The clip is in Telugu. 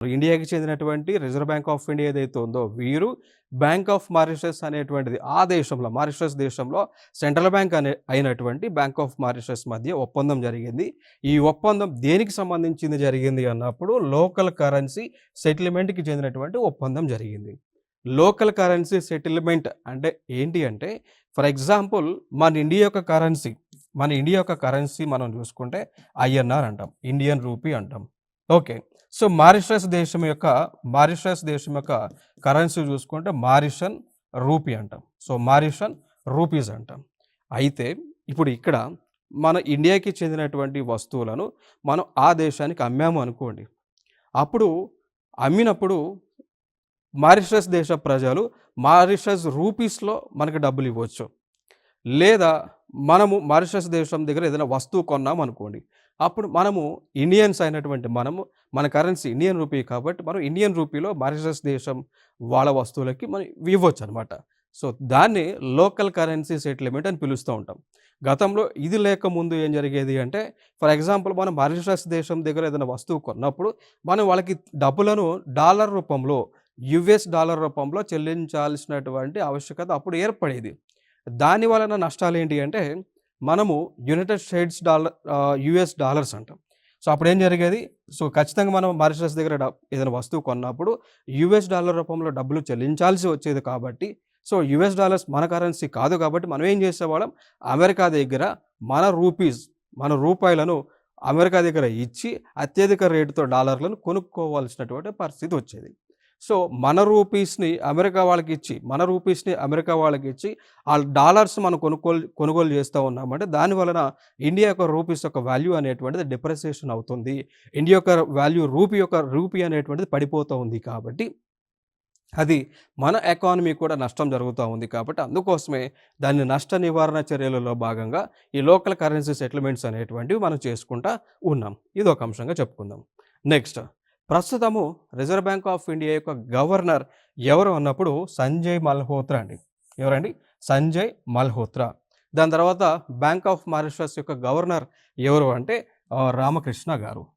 ఇండియాకి చెందినటువంటి రిజర్వ్ బ్యాంక్ ఆఫ్ ఇండియా ఏదైతే ఉందో వీరు బ్యాంక్ ఆఫ్ మారిషస్ అనేటువంటిది ఆ దేశంలో మారిషస్ దేశంలో సెంట్రల్ బ్యాంక్ అయినటువంటి బ్యాంక్ ఆఫ్ మారిషస్ మధ్య ఒప్పందం జరిగింది. ఈ ఒప్పందం దేనికి సంబంధించింది జరిగింది అన్నప్పుడు లోకల్ కరెన్సీ సెటిల్మెంట్‌కి చెందినటువంటి ఒప్పందం జరిగింది. లోకల్ కరెన్సీ సెటిల్మెంట్ అంటే ఏంటి అంటే ఫర్ ఎగ్జాంపుల్ మన ఇండియా యొక్క కరెన్సీ మనం చూసుకుంటే ఐఎన్ఆర్ అంటాం. ఇండియన్ రూపీ అంటాం. ఓకే. సో మారిషస్ దేశం యొక్క కరెన్సీ చూసుకుంటే మారిషన్ రూపీ అంటాం. సో మారిషన్ రూపీస్ అంటాం. అయితే ఇప్పుడు ఇక్కడ మన ఇండియాకి చెందినటువంటి వస్తువులను మనం ఆ దేశానికి అమ్మాము అనుకోండి. అప్పుడు అమ్మినప్పుడు మారిషస్ దేశ ప్రజలు మారిషస్ రూపీస్‌లో మనకు డబ్బులు ఇవ్వచ్చు. లేదా మనము మారిషస్ దేశం దగ్గర ఏదైనా వస్తువు కొన్నామనుకోండి. అప్పుడు మనము ఇండియన్స్ అయినటువంటి మన కరెన్సీ ఇండియన్ రూపీ కాబట్టి మనం ఇండియన్ రూపీలో మారిషస్ దేశం వాళ్ళ వస్తువులకి మనం ఇవ్వొచ్చనమాట. సో దాన్ని లోకల్ కరెన్సీ సెటిల్మెంట్ అని పిలుస్తూ ఉంటాం. గతంలో ఇది లేకముందు ఏం జరిగేది అంటే ఫర్ ఎగ్జాంపుల్ మనం మారిషస్ దేశం దగ్గర ఏదైనా వస్తువు కొన్నప్పుడు మనం వాళ్ళకి డబ్బులను డాలర్ రూపంలో, యూఎస్ డాలర్ రూపంలో చెల్లించాల్సినటువంటి ఆవశ్యకత అప్పుడు ఏర్పడేది. దాని వలన నష్టాలేంటి అంటే మనము యునైటెడ్ స్టేట్స్ యూఎస్ డాలర్స్ అంటాం. సో అప్పుడేం జరిగేది? సో ఖచ్చితంగా మనం మారిషస్ దగ్గర ఏదైనా వస్తువు కొన్నప్పుడు యూఎస్ డాలర్ రూపంలో డబ్బులు చెల్లించాల్సి వచ్చేది కాబట్టి సో యూఎస్ డాలర్స్ మన కరెన్సీ కాదు కాబట్టి మనం ఏం చేసేవాళ్ళం అమెరికా దగ్గర మన రూపాయలను అమెరికా దగ్గర ఇచ్చి అత్యధిక రేటుతో డాలర్లను కొనుక్కోవాల్సినటువంటి పరిస్థితి వచ్చేది. సో మన రూపీస్‌ని అమెరికా వాళ్ళకిచ్చి ఆ డాలర్స్ మనం కొనుగోలు చేస్తూ ఉన్నామంటే దాని వలన ఇండియా యొక్క రూపీస్ యొక్క వాల్యూ అనేటువంటిది డిప్రిసియేషన్ అవుతుంది. ఇండియా యొక్క వాల్యూ రూపీ అనేటువంటిది పడిపోతూ ఉంది కాబట్టి అది మన ఎకానమీ కూడా నష్టం జరుగుతూ ఉంది కాబట్టి అందుకోసమే దాన్ని నష్ట నివారణ చర్యలలో భాగంగా ఈ లోకల్ కరెన్సీ సెటిల్మెంట్స్ అనేటువంటివి మనం చేసుకుంటా ఉన్నాం. ఇదొక అంశంగా చెప్పుకుందాం. నెక్స్ట్ ప్రస్తుతము రిజర్వ్ బ్యాంక్ ఆఫ్ ఇండియా యొక్క గవర్నర్ ఎవరు అన్నప్పుడు సంజయ్ మల్హోత్రా అండి. ఎవరండి? సంజయ్ మల్హోత్రా. దాని తర్వాత బ్యాంక్ ఆఫ్ మారిషస్ యొక్క గవర్నర్ ఎవరు అంటే రామకృష్ణ గారు.